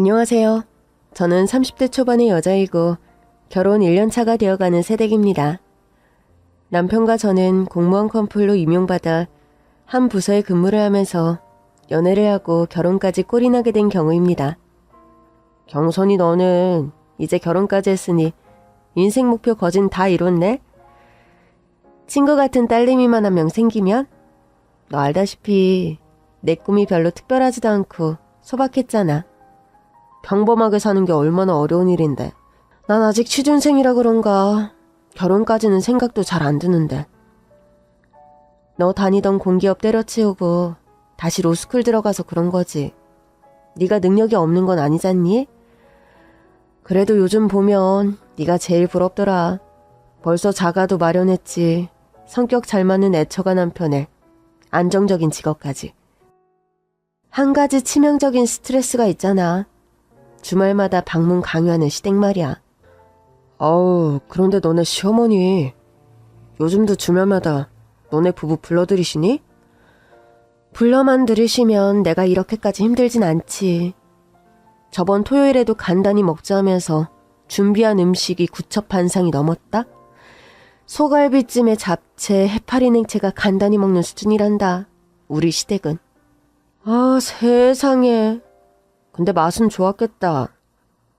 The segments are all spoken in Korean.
안녕하세요. 저는 30대 초반의 여자이고 결혼 1년 차가 되어가는 새댁입니다. 남편과 저는 공무원 커플로 임용받아 한 부서에 근무를 하면서 연애를 하고 결혼까지 꼴이 나게 된 경우입니다. 경선이 너는 이제 결혼까지 했으니 인생 목표 거진 다 이뤘네? 친구 같은 딸내미만 한 명 생기면? 너 알다시피 내 꿈이 별로 특별하지도 않고 소박했잖아. 평범하게 사는 게 얼마나 어려운 일인데. 난 아직 취준생이라 그런가 결혼까지는 생각도 잘 안 드는데. 너 다니던 공기업 때려치우고 다시 로스쿨 들어가서 그런 거지. 네가 능력이 없는 건 아니잖니? 그래도 요즘 보면 네가 제일 부럽더라. 벌써 자가도 마련했지. 성격 잘 맞는 애처가 남편에 안정적인 직업까지. 한 가지 치명적인 스트레스가 있잖아. 주말마다 방문 강요하는 시댁 말이야. 아우, 그런데 너네 시어머니 요즘도 주말마다 너네 부부 불러들이시니? 불러만 들으시면 내가 이렇게까지 힘들진 않지. 저번 토요일에도 간단히 먹자 하면서 준비한 음식이 구첩반상이 넘었다? 소갈비찜에 잡채, 해파리 냉채가 간단히 먹는 수준이란다. 우리 시댁은. 아, 세상에. 근데 맛은 좋았겠다.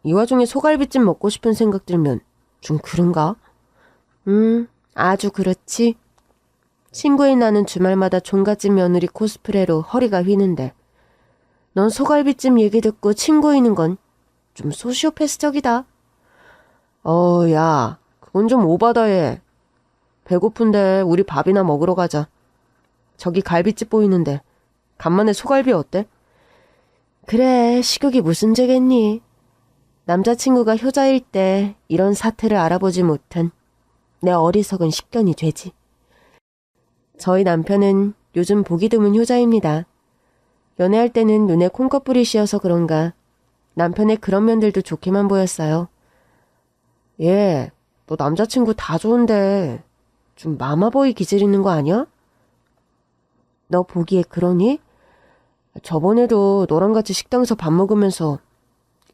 이 와중에 소갈비찜 먹고 싶은 생각 들면 좀 그런가? 아주 그렇지. 친구인 나는 주말마다 종갓집 며느리 코스프레로 허리가 휘는데 넌 소갈비찜 얘기 듣고 친구이는 건 좀 소시오패스적이다. 야, 그건 좀 오바다 얘. 배고픈데 우리 밥이나 먹으러 가자. 저기 갈비집 보이는데 간만에 소갈비 어때? 그래, 시국이 무슨 죄겠니? 남자친구가 효자일 때 이런 사태를 알아보지 못한 내 어리석은 식견이 되지. 저희 남편은 요즘 보기 드문 효자입니다. 연애할 때는 눈에 콩깍불이 씌어서 그런가 남편의 그런 면들도 좋게만 보였어요. 얘, 너 남자친구 다 좋은데 좀 마마보이 기질있는 거 아니야? 너 보기에 그러니? 저번에도 너랑 같이 식당에서 밥 먹으면서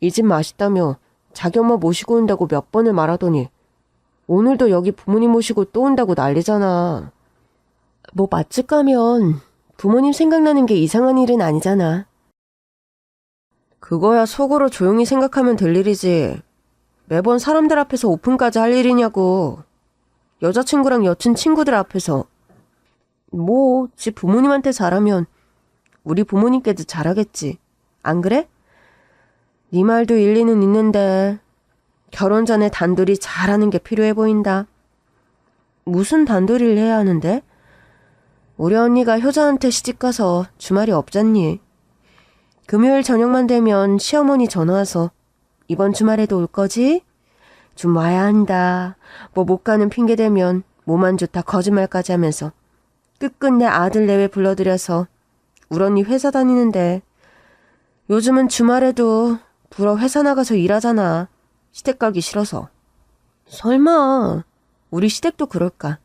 이 집 맛있다며 자기 엄마 모시고 온다고 몇 번을 말하더니 오늘도 여기 부모님 모시고 또 온다고 난리잖아. 뭐 맛집 가면 부모님 생각나는 게 이상한 일은 아니잖아. 그거야 속으로 조용히 생각하면 될 일이지. 매번 사람들 앞에서 오픈까지 할 일이냐고. 여자친구랑 여친 친구들 앞에서. 뭐 지 부모님한테 잘하면 우리 부모님께도 잘하겠지. 안 그래? 네 말도 일리는 있는데 결혼 전에 단둘이 잘하는 게 필요해 보인다. 무슨 단둘이를 해야 하는데? 우리 언니가 효자한테 시집가서 주말이 없잖니. 금요일 저녁만 되면 시어머니 전화와서 이번 주말에도 올 거지? 좀 와야 한다. 뭐 못 가는 핑계 대면 몸 안 좋다 거짓말까지 하면서 끝끝내 아들 내외 불러들여서 우리 언니 회사 다니는데 요즘은 주말에도 불어 회사 나가서 일하잖아. 시댁 가기 싫어서. 설마 우리 시댁도 그럴까?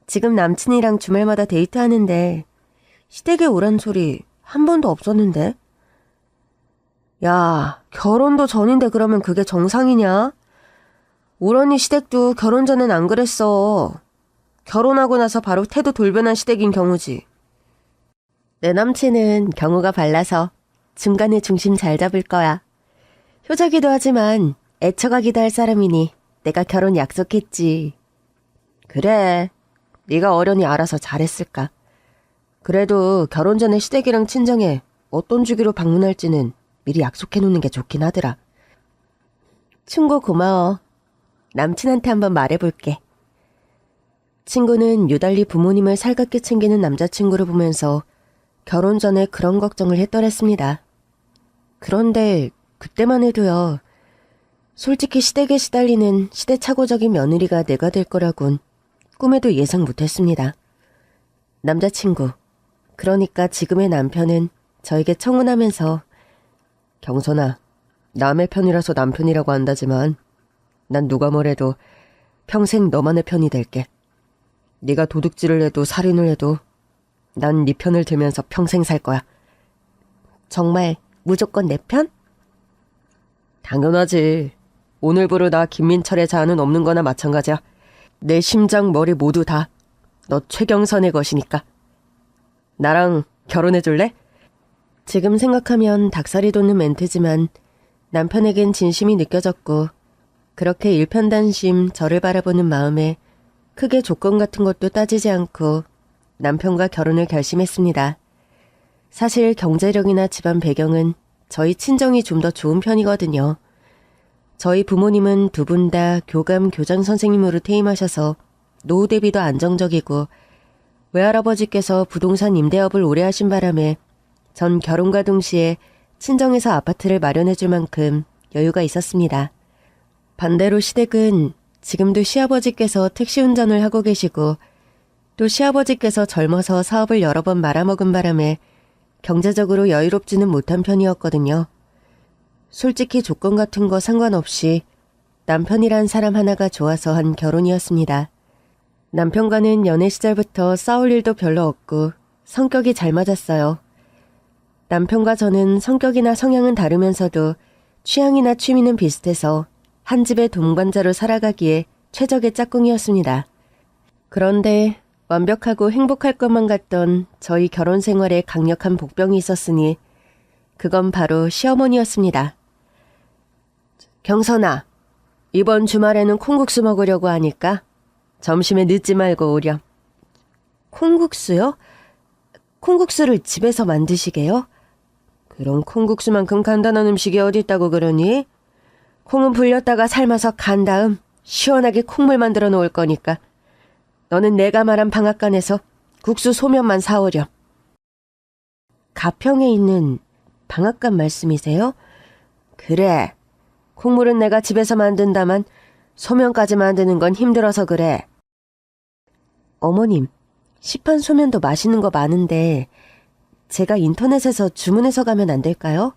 지금 남친이랑 주말마다 데이트하는데 시댁에 오란 소리 한 번도 없었는데. 야, 결혼도 전인데 그러면 그게 정상이냐? 우리 언니 시댁도 결혼 전엔 안 그랬어. 결혼하고 나서 바로 태도 돌변한 시댁인 경우지. 내 남친은 경우가 발라서 중간에 중심 잘 잡을 거야. 효자기도 하지만 애처가기도 할 사람이니 내가 결혼 약속했지. 그래, 네가 어련히 알아서 잘했을까. 그래도 결혼 전에 시댁이랑 친정에 어떤 주기로 방문할지는 미리 약속해놓는 게 좋긴 하더라. 충고 고마워. 남친한테 한번 말해볼게. 친구는 유달리 부모님을 살갑게 챙기는 남자친구를 보면서 결혼 전에 그런 걱정을 했더랬습니다. 그런데 그때만 해도요. 솔직히 시댁에 시달리는 시대착오적인 며느리가 내가 될 거라곤 꿈에도 예상 못했습니다. 남자친구, 그러니까 지금의 남편은 저에게 청혼하면서 경선아, 남의 편이라서 남편이라고 한다지만 난 누가 뭐래도 평생 너만의 편이 될게. 네가 도둑질을 해도 살인을 해도 난 네 편을 들면서 평생 살 거야. 정말 무조건 내 편? 당연하지. 오늘부로 나 김민철의 자아는 없는 거나 마찬가지야. 내 심장 머리 모두 다 너 최경선의 것이니까. 나랑 결혼해 줄래? 지금 생각하면 닭살이 돋는 멘트지만 남편에겐 진심이 느껴졌고 그렇게 일편단심 저를 바라보는 마음에 크게 조건 같은 것도 따지지 않고 남편과 결혼을 결심했습니다. 사실 경제력이나 집안 배경은 저희 친정이 좀 더 좋은 편이거든요. 저희 부모님은 두 분 다 교감 교장 선생님으로 퇴임하셔서 노후 대비도 안정적이고 외할아버지께서 부동산 임대업을 오래 하신 바람에 전 결혼과 동시에 친정에서 아파트를 마련해 줄 만큼 여유가 있었습니다. 반대로 시댁은 지금도 시아버지께서 택시 운전을 하고 계시고 또 시아버지께서 젊어서 사업을 여러 번 말아먹은 바람에 경제적으로 여유롭지는 못한 편이었거든요. 솔직히 조건 같은 거 상관없이 남편이란 사람 하나가 좋아서 한 결혼이었습니다. 남편과는 연애 시절부터 싸울 일도 별로 없고 성격이 잘 맞았어요. 남편과 저는 성격이나 성향은 다르면서도 취향이나 취미는 비슷해서 한 집의 동반자로 살아가기에 최적의 짝꿍이었습니다. 그런데 완벽하고 행복할 것만 같던 저희 결혼 생활에 강력한 복병이 있었으니 그건 바로 시어머니였습니다. 경선아, 이번 주말에는 콩국수 먹으려고 하니까 점심에 늦지 말고 오렴. 콩국수요? 콩국수를 집에서 만드시게요? 그럼 콩국수만큼 간단한 음식이 어디 있다고 그러니? 콩은 불렸다가 삶아서 간 다음 시원하게 콩물 만들어 놓을 거니까 너는 내가 말한 방앗간에서 국수 소면만 사오렴. 가평에 있는 방앗간 말씀이세요? 그래. 콩물은 내가 집에서 만든다만 소면까지 만드는 건 힘들어서 그래. 어머님, 시판 소면도 맛있는 거 많은데 제가 인터넷에서 주문해서 가면 안 될까요?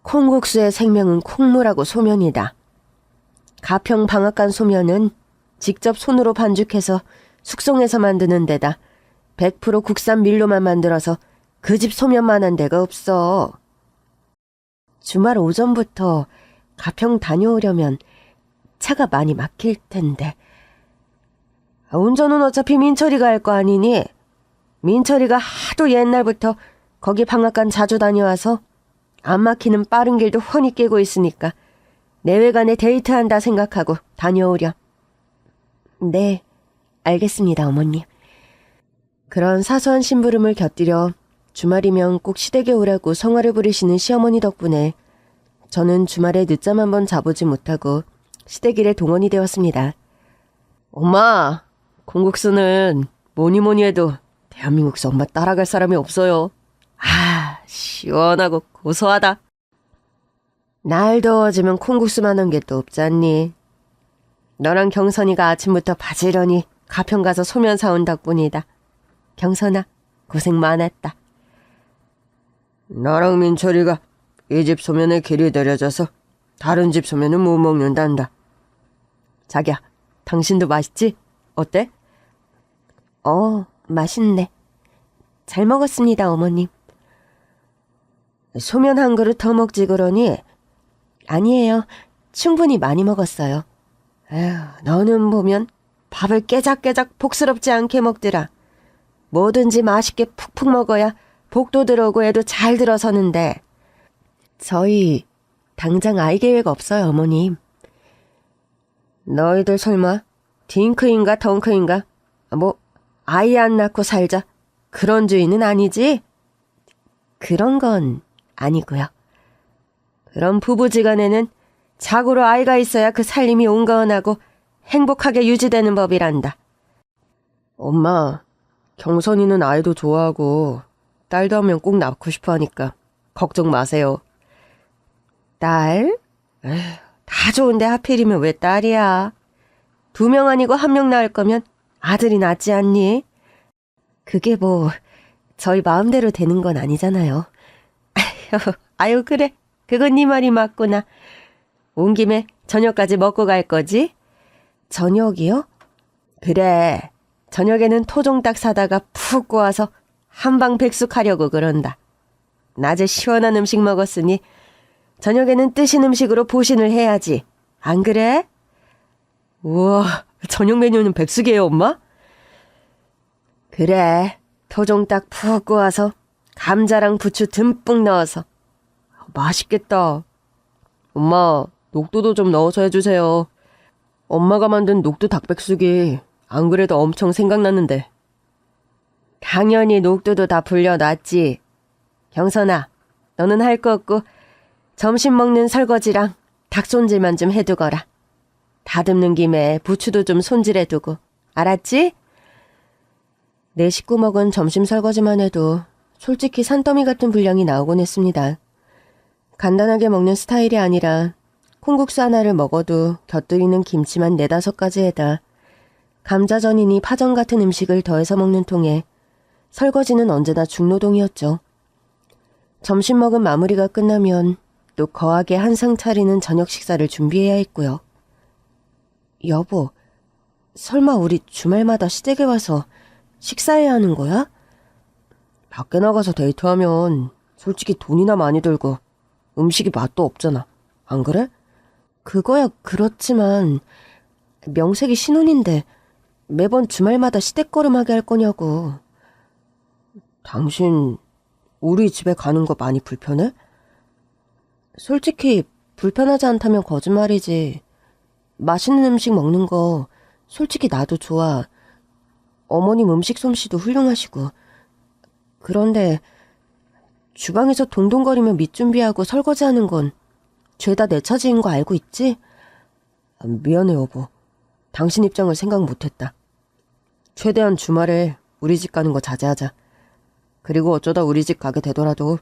콩국수의 생명은 콩물하고 소면이다. 가평 방앗간 소면은 직접 손으로 반죽해서 숙성해서 만드는 데다 100% 국산 밀로만 만들어서 그 집 소면만한 데가 없어. 주말 오전부터 가평 다녀오려면 차가 많이 막힐 텐데. 운전은 어차피 민철이가 할 거 아니니? 민철이가 하도 옛날부터 거기 방앗간 자주 다녀와서 안 막히는 빠른 길도 훤히 깨고 있으니까 내외간에 데이트한다 생각하고 다녀오렴. 네, 알겠습니다, 어머님. 그런 사소한 심부름을 곁들여 주말이면 꼭 시댁에 오라고 성화를 부리시는 시어머니 덕분에 저는 주말에 늦잠 한번 자보지 못하고 시댁 일에 동원이 되었습니다. 엄마, 콩국수는 뭐니 해도 대한민국에서 엄마 따라갈 사람이 없어요. 아, 시원하고 고소하다. 날 더워지면 콩국수만한 게 또 없잖니. 너랑 경선이가 아침부터 바지런히 가평 가서 소면 사온 덕분이다. 경선아, 고생 많았다. 나랑 민철이가 이 집 소면에 길이 들여져서 다른 집 소면은 못 먹는단다. 자기야, 당신도 맛있지? 어때? 맛있네. 잘 먹었습니다, 어머님. 소면 한 그릇 더 먹지 그러니? 아니에요. 충분히 많이 먹었어요. 에휴, 너는 보면 밥을 깨작깨작 복스럽지 않게 먹더라. 뭐든지 맛있게 푹푹 먹어야 복도 들어오고 애도 잘 들어서는데. 저희 당장 아이 계획 없어요, 어머님. 너희들 설마 딩크인가 덩크인가? 뭐 아이 안 낳고 살자 그런 주의는 아니지? 그런 건 아니고요. 그럼 부부지간에는 자고로 아이가 있어야 그 살림이 온건하고 행복하게 유지되는 법이란다. 엄마, 경선이는 아이도 좋아하고 딸도 하면 꼭 낳고 싶어 하니까 걱정 마세요. 딸? 에휴, 다 좋은데 하필이면 왜 딸이야? 2명 아니고 1명 낳을 거면 아들이 낫지 않니? 그게 뭐 저희 마음대로 되는 건 아니잖아요. 아유 그래, 그건 네 말이 맞구나. 온 김에 저녁까지 먹고 갈 거지? 저녁이요? 그래, 저녁에는 토종닭 사다가 푹 구워서 한방 백숙하려고 그런다. 낮에 시원한 음식 먹었으니 저녁에는 뜨신 음식으로 보신을 해야지. 안 그래? 우와, 저녁 메뉴는 백숙이에요, 엄마? 그래, 토종 딱 푹 구워서 감자랑 부추 듬뿍 넣어서. 맛있겠다. 엄마, 녹두도 좀 넣어서 해주세요. 엄마가 만든 녹두 닭백숙이 안 그래도 엄청 생각났는데. 당연히 녹두도 다 불려놨지. 경선아, 너는 할 거 없고 점심 먹는 설거지랑 닭 손질만 좀 해두거라. 다듬는 김에 부추도 좀 손질해두고. 알았지? 내 식구 먹은 점심 설거지만 해도 솔직히 산더미 같은 분량이 나오곤 했습니다. 간단하게 먹는 스타일이 아니라 콩국수 하나를 먹어도 곁들이는 김치만 4-5가지에다 감자전이니 파전 같은 음식을 더해서 먹는 통에 설거지는 언제나 중노동이었죠. 점심 먹은 마무리가 끝나면 또 거하게 한상 차리는 저녁 식사를 준비해야 했고요. 여보, 설마 우리 주말마다 시댁에 와서 식사해야 하는 거야? 밖에 나가서 데이트하면 솔직히 돈이나 많이 들고 음식이 맛도 없잖아. 안 그래? 그거야 그렇지만 명색이 신혼인데 매번 주말마다 시댁걸음하게 할 거냐고. 당신 우리 집에 가는 거 많이 불편해? 솔직히 불편하지 않다면 거짓말이지. 맛있는 음식 먹는 거 솔직히 나도 좋아. 어머님 음식 솜씨도 훌륭하시고. 그런데 주방에서 동동거리며 밑 준비하고 설거지하는 건 죄다 내 차지인 거 알고 있지? 미안해 여보. 당신 입장을 생각 못했다. 최대한 주말에 우리 집 가는 거 자제하자. 그리고 어쩌다 우리 집 가게 되더라도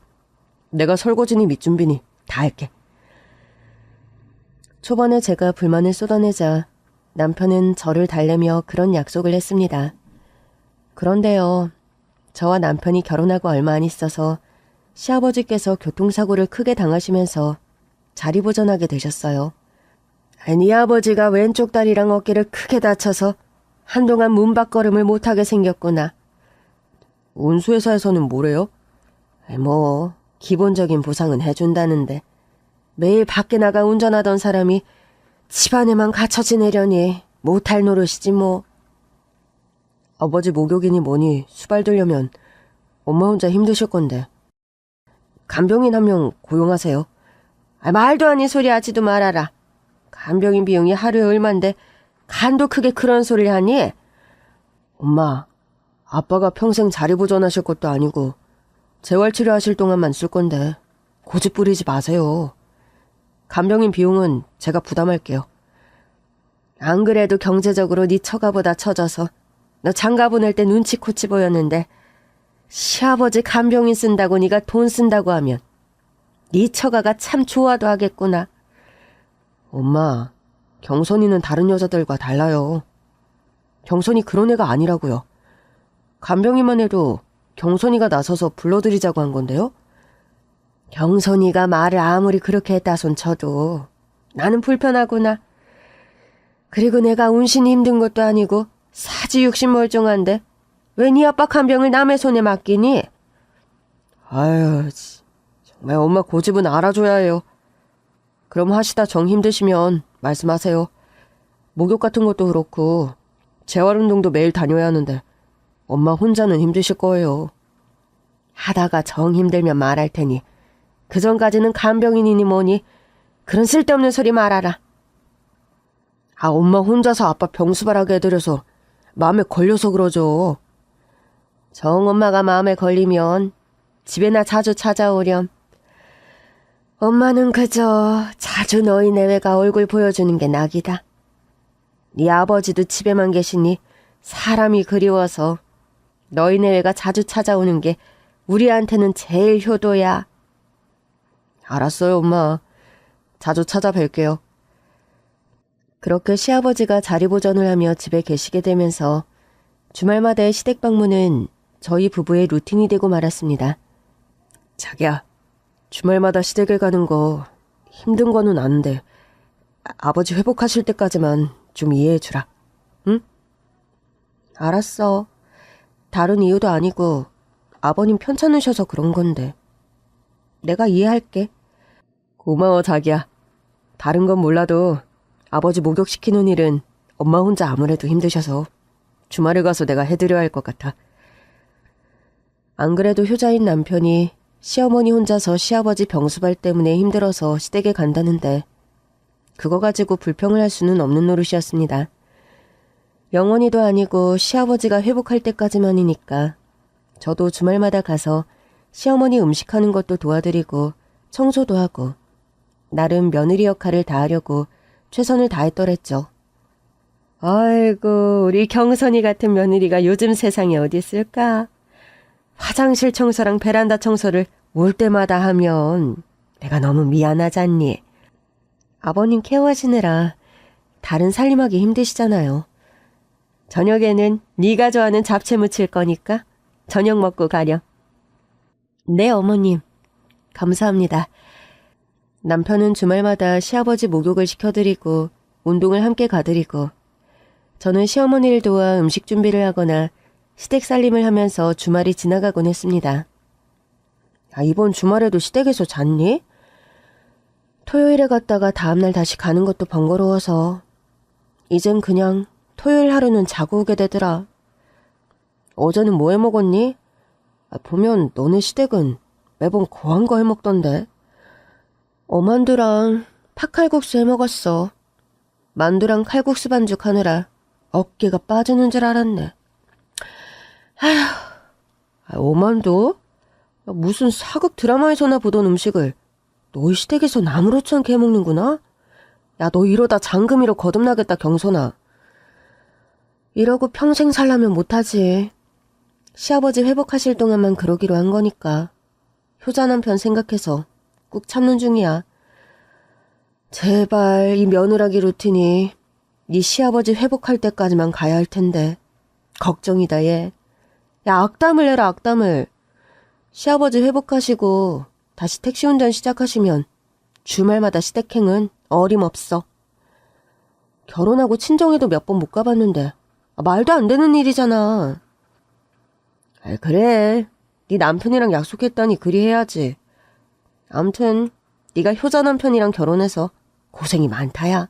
내가 설거지니 밑 준비니 다 할게. 초반에 제가 불만을 쏟아내자 남편은 저를 달래며 그런 약속을 했습니다. 그런데요, 저와 남편이 결혼하고 얼마 안 있어서 시아버지께서 교통사고를 크게 당하시면서 자리보전하게 되셨어요. 네 아버지가 왼쪽 다리랑 어깨를 크게 다쳐서 한동안 문밖걸음을 못하게 생겼구나. 운수회사에서는 뭐래요? 뭐 기본적인 보상은 해준다는데 매일 밖에 나가 운전하던 사람이 집안에만 갇혀 지내려니 못할 노릇이지 뭐. 아버지 목욕이니 뭐니 수발들려면 엄마 혼자 힘드실 건데. 간병인 1명 고용하세요. 말도 아닌 소리 하지도 말아라. 간병인 비용이 하루에 얼만데 간도 크게 그런 소리를 하니? 엄마, 아빠가 평생 자리보전하실 것도 아니고 재활치료하실 동안만 쓸 건데 고집 부리지 마세요. 간병인 비용은 제가 부담할게요. 안 그래도 경제적으로 네 처가보다 처져서 너 장가 보낼 때 눈치코치 보였는데 시아버지 간병인 쓴다고 네가 돈 쓴다고 하면 네 처가가 참 좋아도 하겠구나. 엄마, 경선이는 다른 여자들과 달라요. 경선이 그런 애가 아니라고요. 간병인만 해도 경선이가 나서서 불러드리자고 한 건데요. 경선이가 말을 아무리 그렇게 했다 손 쳐도 나는 불편하구나. 그리고 내가 운신이 힘든 것도 아니고 사지육신 멀쩡한데 왜 네 아빠 간병을 남의 손에 맡기니? 아유, 정말 엄마 고집은 알아줘야 해요. 그럼 하시다 정 힘드시면 말씀하세요. 목욕 같은 것도 그렇고 재활운동도 매일 다녀야 하는데 엄마 혼자는 힘드실 거예요. 하다가 정 힘들면 말할 테니 그 전까지는 간병인이니 뭐니 그런 쓸데없는 소리 말아라. 엄마 혼자서 아빠 병수발하게 해드려서 마음에 걸려서 그러죠. 정 엄마가 마음에 걸리면 집에나 자주 찾아오렴. 엄마는 그저 자주 너희 내외가 얼굴 보여주는 게 낙이다. 네 아버지도 집에만 계시니 사람이 그리워서 너희 내외가 자주 찾아오는 게 우리한테는 제일 효도야. 알았어요, 엄마. 자주 찾아뵐게요. 그렇게 시아버지가 자리보전을 하며 집에 계시게 되면서 주말마다의 시댁 방문은 저희 부부의 루틴이 되고 말았습니다. 자기야, 주말마다 시댁에 가는 거 힘든 거는 아는데 아버지 회복하실 때까지만 좀 이해해주라. 응? 알았어. 다른 이유도 아니고 아버님 편찮으셔서 그런 건데 내가 이해할게. 고마워, 자기야. 다른 건 몰라도 아버지 목욕시키는 일은 엄마 혼자 아무래도 힘드셔서 주말에 가서 내가 해드려야 할 것 같아. 안 그래도 효자인 남편이 시어머니 혼자서 시아버지 병수발 때문에 힘들어서 시댁에 간다는데 그거 가지고 불평을 할 수는 없는 노릇이었습니다. 영원히도 아니고 시아버지가 회복할 때까지만이니까 저도 주말마다 가서 시어머니 음식하는 것도 도와드리고 청소도 하고 나름 며느리 역할을 다하려고 최선을 다했더랬죠. 아이고, 우리 경선이 같은 며느리가 요즘 세상에 어디 있을까? 화장실 청소랑 베란다 청소를 올 때마다 하면 내가 너무 미안하잖니. 아버님 케어하시느라 다른 살림하기 힘드시잖아요. 저녁에는 네가 좋아하는 잡채 무칠 거니까 저녁 먹고 가렴. 네, 어머님. 감사합니다. 남편은 주말마다 시아버지 목욕을 시켜드리고 운동을 함께 가드리고 저는 시어머니를 도와 음식 준비를 하거나 시댁 살림을 하면서 주말이 지나가곤 했습니다. 이번 주말에도 시댁에서 잤니? 토요일에 갔다가 다음날 다시 가는 것도 번거로워서 이젠 그냥 토요일 하루는 자고 오게 되더라. 어제는 뭐 해먹었니? 보면 너네 시댁은 매번 고한 거 해먹던데. 어만두랑 팥칼국수 해먹었어. 만두랑 칼국수 반죽 하느라 어깨가 빠지는 줄 알았네. 어만두? 무슨 사극 드라마에서나 보던 음식을 너희 시댁에선 아무렇지 않게 해먹는구나? 야, 너 이러다 장금이로 거듭나겠다, 경선아. 이러고 평생 살라면 못하지. 시아버지 회복하실 동안만 그러기로 한 거니까. 효자 남편 생각해서 꾹 참는 중이야. 제발 이 며느라기 루틴이 네 시아버지 회복할 때까지만 가야 할 텐데. 걱정이다, 얘. 야, 악담을 내라, 악담을. 시아버지 회복하시고 다시 택시 운전 시작하시면 주말마다 시댁행은 어림없어. 결혼하고 친정에도 몇 번 못 가봤는데 말도 안 되는 일이잖아. 그래. 네 남편이랑 약속했다니 그리 해야지. 암튼 네가 효자 남편이랑 결혼해서 고생이 많다야.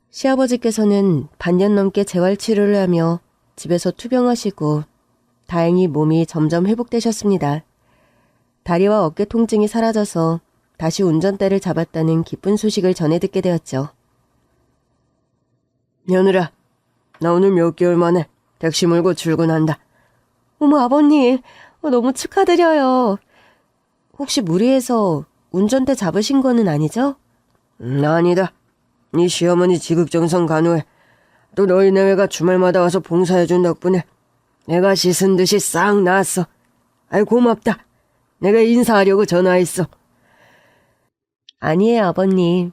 시아버지께서는 반년 넘게 재활치료를 하며 집에서 투병하시고 다행히 몸이 점점 회복되셨습니다. 다리와 어깨 통증이 사라져서 다시 운전대를 잡았다는 기쁜 소식을 전해 듣게 되었죠. 며느라, 나 오늘 몇 개월 만에 택시 몰고 출근한다. 어머, 아버님, 너무 축하드려요. 혹시 무리해서 운전대 잡으신 거는 아니죠? 아니다. 네 시어머니 지극정성 간호해. 또 너희 내외가 주말마다 와서 봉사해준 덕분에 내가 씻은 듯이 싹 나았어. 아이, 고맙다. 내가 인사하려고 전화했어. 아니에요, 아버님.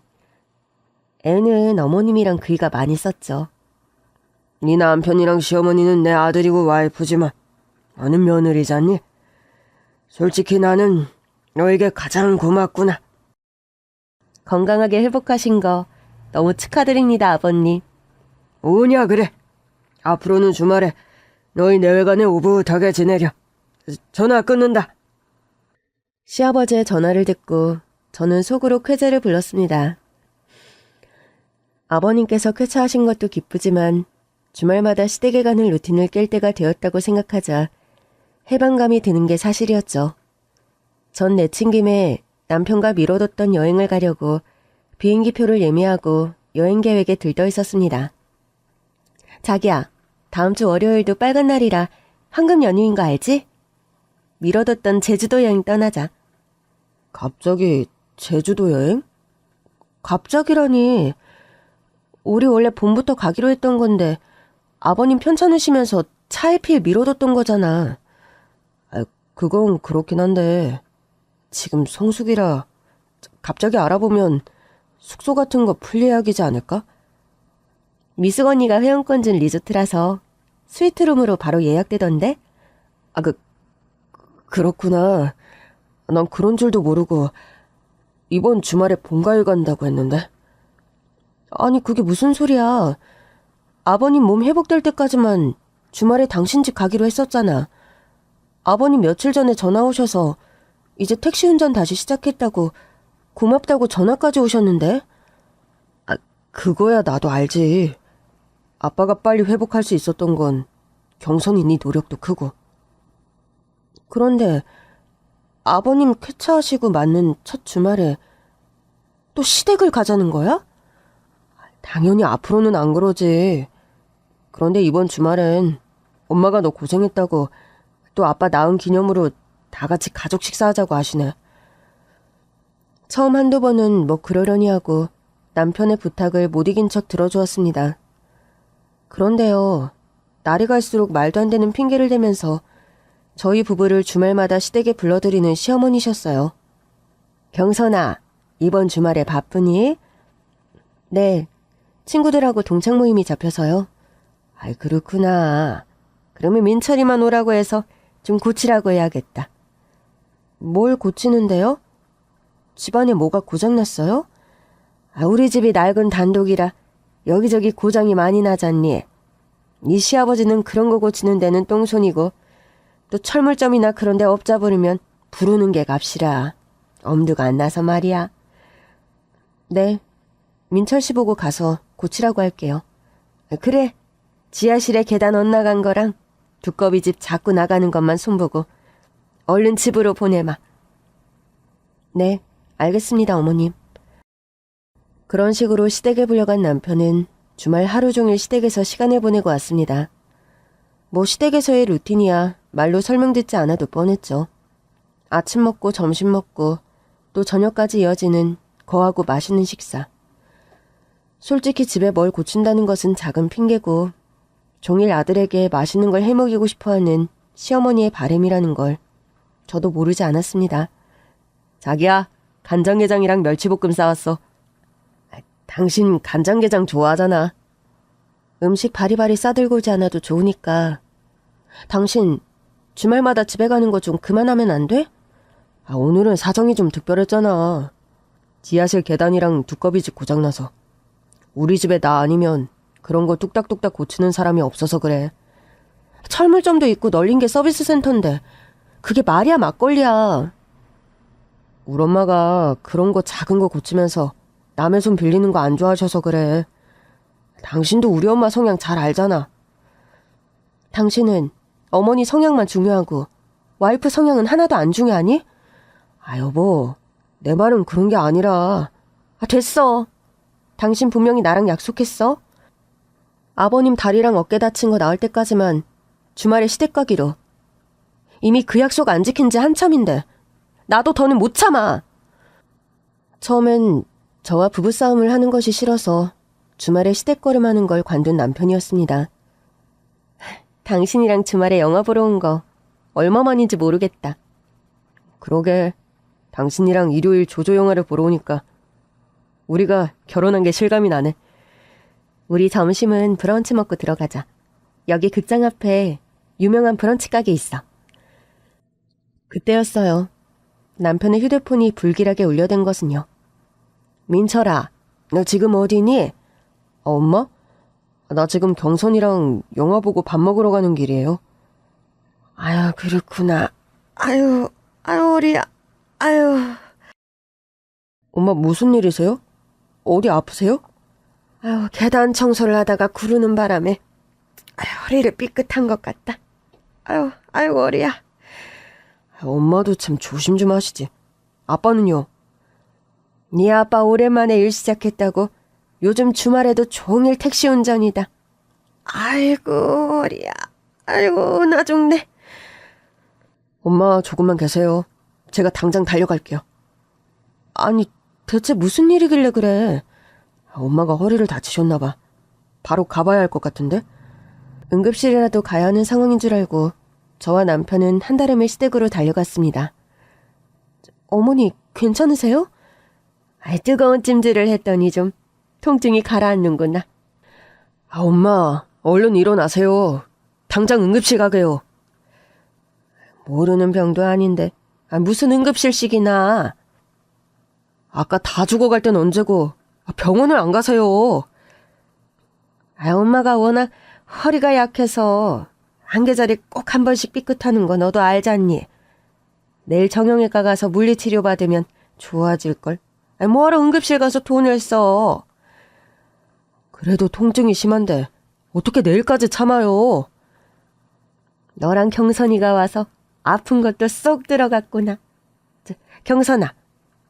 애는 어머님이랑 그이가 많이 썼죠. 네 남편이랑 시어머니는 내 아들이고 와이프지만 너는 며느리잖니? 솔직히 나는 너에게 가장 고맙구나. 건강하게 회복하신 거 너무 축하드립니다, 아버님. 오냐, 그래. 앞으로는 주말에 너희 내외간에 오붓하게 지내려. 전화 끊는다. 시아버지의 전화를 듣고 저는 속으로 쾌재를 불렀습니다. 아버님께서 쾌차하신 것도 기쁘지만 주말마다 시댁에 가는 루틴을 깰 때가 되었다고 생각하자 해방감이 드는 게 사실이었죠. 전 내친 김에 남편과 미뤄뒀던 여행을 가려고 비행기표를 예매하고 여행 계획에 들떠 있었습니다. 자기야, 다음 주 월요일도 빨간 날이라 황금 연휴인 거 알지? 미뤄뒀던 제주도 여행 떠나자. 갑자기 제주도 여행? 갑자기라니. 우리 원래 봄부터 가기로 했던 건데 아버님 편찮으시면서 차일피일 미뤄뒀던 거잖아. 그건 그렇긴 한데 지금 성수기라 갑자기 알아보면 숙소 같은 거 불리하기지 않을까? 미숙 언니가 회원권 준 리조트라서 스위트룸으로 바로 예약되던데? 그렇구나. 난 그런 줄도 모르고 이번 주말에 본가에 간다고 했는데. 아니, 그게 무슨 소리야. 아버님 몸 회복될 때까지만 주말에 당신 집 가기로 했었잖아. 아버님 며칠 전에 전화 오셔서 이제 택시 운전 다시 시작했다고 고맙다고 전화까지 오셨는데? 그거야 나도 알지. 아빠가 빨리 회복할 수 있었던 건 경선이 네 노력도 크고. 그런데 아버님 쾌차하시고 맞는 첫 주말에 또 시댁을 가자는 거야? 당연히 앞으로는 안 그러지. 그런데 이번 주말엔 엄마가 너 고생했다고 또 아빠 낳은 기념으로 다 같이 가족 식사하자고 하시네. 처음 한두 번은 뭐 그러려니 하고 남편의 부탁을 못 이긴 척 들어주었습니다. 그런데요, 날이 갈수록 말도 안 되는 핑계를 대면서 저희 부부를 주말마다 시댁에 불러들이는 시어머니셨어요. 경선아, 이번 주말에 바쁘니? 네, 친구들하고 동창 모임이 잡혀서요. 아이, 그렇구나. 그러면 민철이만 오라고 해서 좀 고치라고 해야겠다. 뭘 고치는데요? 집안에 뭐가 고장났어요? 우리 집이 낡은 단독이라 여기저기 고장이 많이 나잖니. 네 시아버지는 그런 거 고치는 데는 똥손이고 또 철물점이나 그런 데 업자 부르면 부르는 게 값이라. 엄두가 안 나서 말이야. 네, 민철 씨 보고 가서 고치라고 할게요. 그래, 지하실에 계단 엇나간 거랑 두꺼비 집 자꾸 나가는 것만 손보고 얼른 집으로 보내마. 네, 알겠습니다, 어머님. 그런 식으로 시댁에 불려간 남편은 주말 하루 종일 시댁에서 시간을 보내고 왔습니다. 뭐 시댁에서의 루틴이야 말로 설명듣지 않아도 뻔했죠. 아침 먹고 점심 먹고 또 저녁까지 이어지는 거하고 맛있는 식사. 솔직히 집에 뭘 고친다는 것은 작은 핑계고 종일 아들에게 맛있는 걸 해먹이고 싶어하는 시어머니의 바람이라는 걸 저도 모르지 않았습니다. 자기야, 간장게장이랑 멸치볶음 싸왔어. 당신 간장게장 좋아하잖아. 음식 바리바리 싸들고 오지 않아도 좋으니까. 당신 주말마다 집에 가는 거 좀 그만하면 안 돼? 오늘은 사정이 좀 특별했잖아. 지하실 계단이랑 두꺼비집 고장나서. 우리 집에 나 아니면 그런 거 뚝딱뚝딱 고치는 사람이 없어서 그래. 철물점도 있고 널린 게 서비스 센터인데 그게 말이야 막걸리야. 우리 엄마가 그런 거 작은 거 고치면서 남의 손 빌리는 거 안 좋아하셔서 그래. 당신도 우리 엄마 성향 잘 알잖아. 당신은 어머니 성향만 중요하고 와이프 성향은 하나도 안 중요하니? 여보, 내 말은 그런 게 아니라. 됐어. 당신 분명히 나랑 약속했어. 아버님 다리랑 어깨 다친 거 나을 때까지만 주말에 시댁 가기로. 이미 그 약속 안 지킨 지 한참인데 나도 더는 못 참아. 처음엔 저와 부부싸움을 하는 것이 싫어서 주말에 시댁걸음하는 걸 관둔 남편이었습니다. 당신이랑 주말에 영화 보러 온 거 얼마만인지 모르겠다. 그러게, 당신이랑 일요일 조조 영화를 보러 오니까 우리가 결혼한 게 실감이 나네. 우리 점심은 브런치 먹고 들어가자. 여기 극장 앞에 유명한 브런치 가게 있어. 그때였어요. 남편의 휴대폰이 불길하게 울려댄 것은요. 민철아, 너 지금 어디니? 엄마? 나 지금 경선이랑 영화 보고 밥 먹으러 가는 길이에요. 그렇구나. 아유, 허리야. 엄마 무슨 일이세요? 어디 아프세요? 계단 청소를 하다가 구르는 바람에 허리를 삐끗한 것 같다. 허리야. 엄마도 참 조심 좀 하시지. 아빠는요? 네 아빠 오랜만에 일 시작했다고 요즘 주말에도 종일 택시 운전이다. 허리야. 나 죽네. 엄마 조금만 계세요. 제가 당장 달려갈게요. 아니, 대체 무슨 일이길래 그래? 엄마가 허리를 다치셨나 봐. 바로 가봐야 할 것 같은데? 응급실이라도 가야 하는 상황인 줄 알고 저와 남편은 한달음에 시댁으로 달려갔습니다. 어머니, 괜찮으세요? 뜨거운 찜질을 했더니 좀 통증이 가라앉는구나. 엄마, 얼른 일어나세요. 당장 응급실 가게요. 모르는 병도 아닌데 무슨 응급실식이나. 아까 다 죽어갈 땐 언제고 병원을 안 가세요. 엄마가 워낙 허리가 약해서 한 계절에 꼭 한 번씩 삐끗하는 거 너도 알잖니. 내일 정형외과 가서 물리치료 받으면 좋아질걸. 뭐하러 응급실 가서 돈을 써. 그래도 통증이 심한데 어떻게 내일까지 참아요. 너랑 경선이가 와서 아픈 것도 쏙 들어갔구나. 경선아,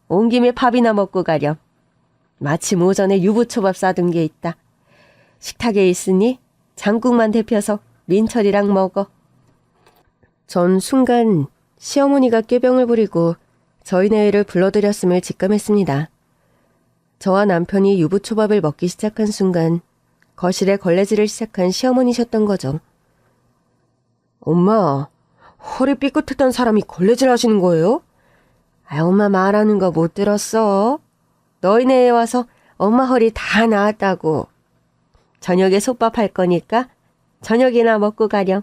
온 김에 밥이나 먹고 가렴. 마침 오전에 유부초밥 싸둔 게 있다. 식탁에 있으니 장국만 데펴서 민철이랑 먹어. 전 순간 시어머니가 꾀병을 부리고 저희네 애를 불러들였음을 직감했습니다. 저와 남편이 유부초밥을 먹기 시작한 순간 거실에 걸레질을 시작한 시어머니셨던 거죠. 엄마, 허리 삐끗했던 사람이 걸레질 하시는 거예요? 엄마 말하는 거 못 들었어. 너희네에 와서 엄마 허리 다 나았다고. 저녁에 솥밥 할 거니까 저녁이나 먹고 가렴.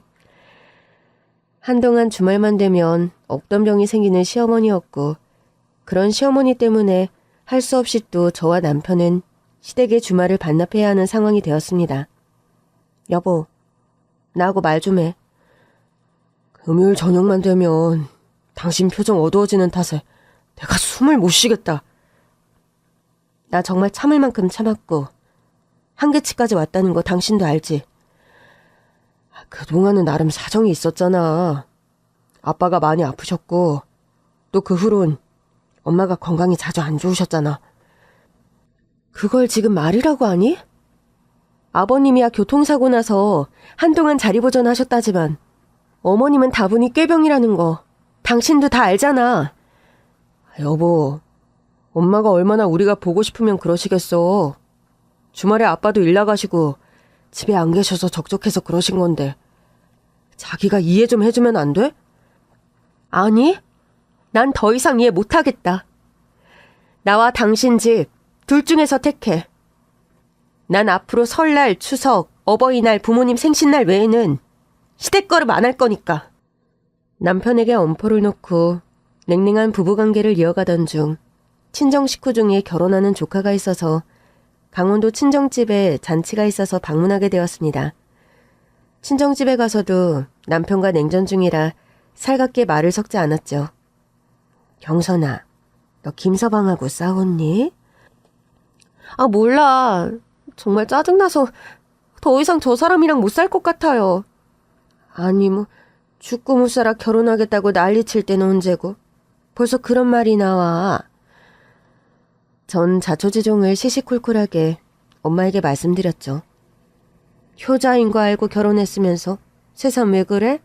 한동안 주말만 되면 없던 병이 생기는 시어머니였고 그런 시어머니 때문에 할 수 없이 또 저와 남편은 시댁의 주말을 반납해야 하는 상황이 되었습니다. 여보, 나하고 말 좀 해. 금요일 저녁만 되면 당신 표정 어두워지는 탓에 내가 숨을 못 쉬겠다. 나 정말 참을 만큼 참았고 한계치까지 왔다는 거 당신도 알지? 그동안은 나름 사정이 있었잖아. 아빠가 많이 아프셨고 또 그 후론 엄마가 건강이 자주 안 좋으셨잖아. 그걸 지금 말이라고 하니? 아버님이야 교통사고 나서 한동안 자리보전하셨다지만 어머님은 다분히 꾀병이라는 거 당신도 다 알잖아. 여보, 엄마가 얼마나 우리가 보고 싶으면 그러시겠어. 주말에 아빠도 일 나가시고 집에 안 계셔서 적적해서 그러신 건데 자기가 이해 좀 해주면 안 돼? 아니, 난 더 이상 이해 못하겠다. 나와 당신 집 둘 중에서 택해. 난 앞으로 설날, 추석, 어버이날, 부모님 생신날 외에는 시댁거름 안 할 거니까. 남편에게 엄포를 놓고 냉랭한 부부관계를 이어가던 중 친정 식구 중에 결혼하는 조카가 있어서 강원도 친정집에 잔치가 있어서 방문하게 되었습니다. 친정집에 가서도 남편과 냉전 중이라 살갑게 말을 섞지 않았죠. 경선아, 너 김서방하고 싸웠니? 몰라. 정말 짜증나서 더 이상 저 사람이랑 못 살 것 같아요. 아니 죽고 못 살아 결혼하겠다고 난리칠 때는 언제고 벌써 그런 말이 나와. 전 자초지종을 시시콜콜하게 엄마에게 말씀드렸죠. 효자인 거 알고 결혼했으면서 세상 왜 그래?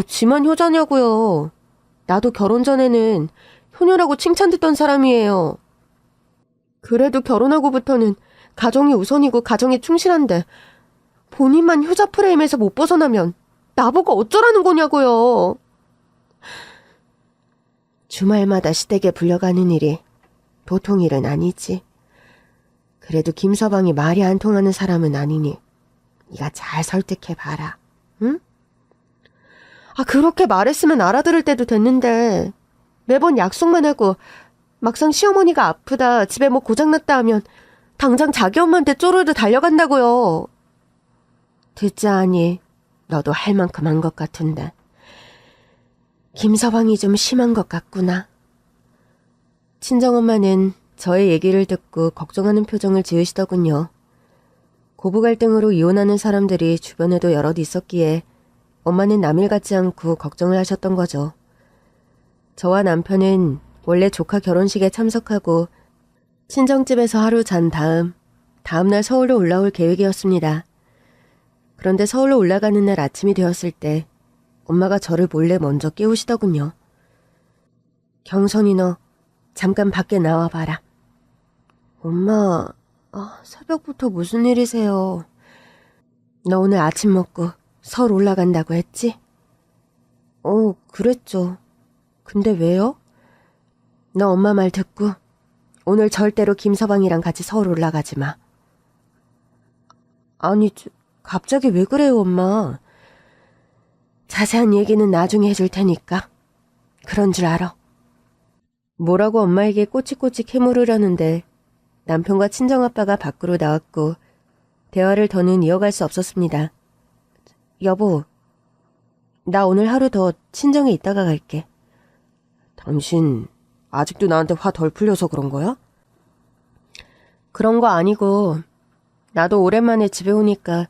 지만 효자냐고요. 나도 결혼 전에는 효녀라고 칭찬듣던 사람이에요. 그래도 결혼하고부터는 가정이 우선이고 가정에 충실한데 본인만 효자 프레임에서 못 벗어나면 나보고 어쩌라는 거냐고요. 주말마다 시댁에 불려가는 일이 보통 일은 아니지. 그래도 김서방이 말이 안 통하는 사람은 아니니 네가 잘 설득해봐라. 응? 그렇게 말했으면 알아들을 때도 됐는데 매번 약속만 하고 막상 시어머니가 아프다, 집에 뭐 고장났다 하면 당장 자기 엄마한테 쪼르르 달려간다고요. 듣자하니 너도 할 만큼 한 것 같은데 김서방이 좀 심한 것 같구나. 친정엄마는 저의 얘기를 듣고 걱정하는 표정을 지으시더군요. 고부 갈등으로 이혼하는 사람들이 주변에도 여럿 있었기에 엄마는 남일 같지 않고 걱정을 하셨던 거죠. 저와 남편은 원래 조카 결혼식에 참석하고 친정집에서 하루 잔 다음날 서울로 올라올 계획이었습니다. 그런데 서울로 올라가는 날 아침이 되었을 때 엄마가 저를 몰래 먼저 깨우시더군요. 경선이 너 잠깐 밖에 나와봐라. 엄마, 새벽부터 무슨 일이세요? 너 오늘 아침 먹고 서울 올라간다고 했지? 그랬죠. 근데 왜요? 너 엄마 말 듣고 오늘 절대로 김서방이랑 같이 서울 올라가지 마. 아니, 갑자기 왜 그래요, 엄마? 자세한 얘기는 나중에 해줄 테니까. 그런 줄 알아. 뭐라고 엄마에게 꼬치꼬치 캐물으려는데 남편과 친정아빠가 밖으로 나왔고 대화를 더는 이어갈 수 없었습니다. 여보, 나 오늘 하루 더 친정에 있다가 갈게. 당신 아직도 나한테 화 덜 풀려서 그런 거야? 그런 거 아니고 나도 오랜만에 집에 오니까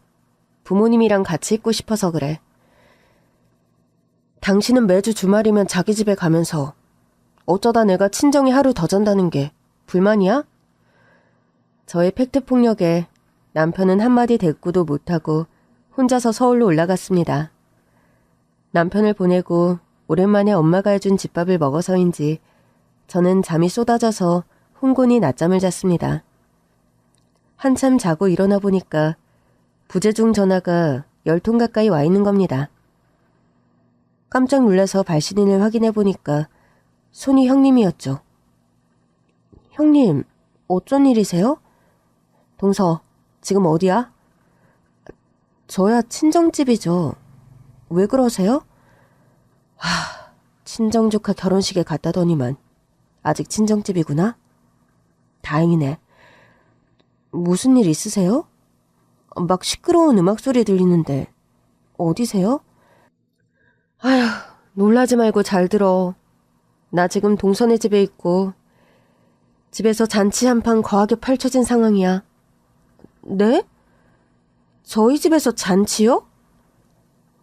부모님이랑 같이 있고 싶어서 그래. 당신은 매주 주말이면 자기 집에 가면서 어쩌다 내가 친정에 하루 더 잔다는 게 불만이야? 저의 팩트폭력에 남편은 한마디 대꾸도 못하고 혼자서 서울로 올라갔습니다. 남편을 보내고 오랜만에 엄마가 해준 집밥을 먹어서인지 저는 잠이 쏟아져서 혼곤히 낮잠을 잤습니다. 한참 자고 일어나 보니까 부재중 전화가 10통 가까이 와 있는 겁니다. 깜짝 놀라서 발신인을 확인해 보니까 손이 형님이었죠. 형님, 어쩐 일이세요? 동서, 지금 어디야? 저야 친정집이죠. 왜 그러세요? 친정 조카 결혼식에 갔다더니만 아직 친정집이구나? 다행이네. 무슨 일 있으세요? 막 시끄러운 음악 소리 들리는데 어디세요? 아휴, 놀라지 말고 잘 들어. 나 지금 동선의 집에 있고 집에서 잔치 한판 거하게 펼쳐진 상황이야. 네? 저희 집에서 잔치요?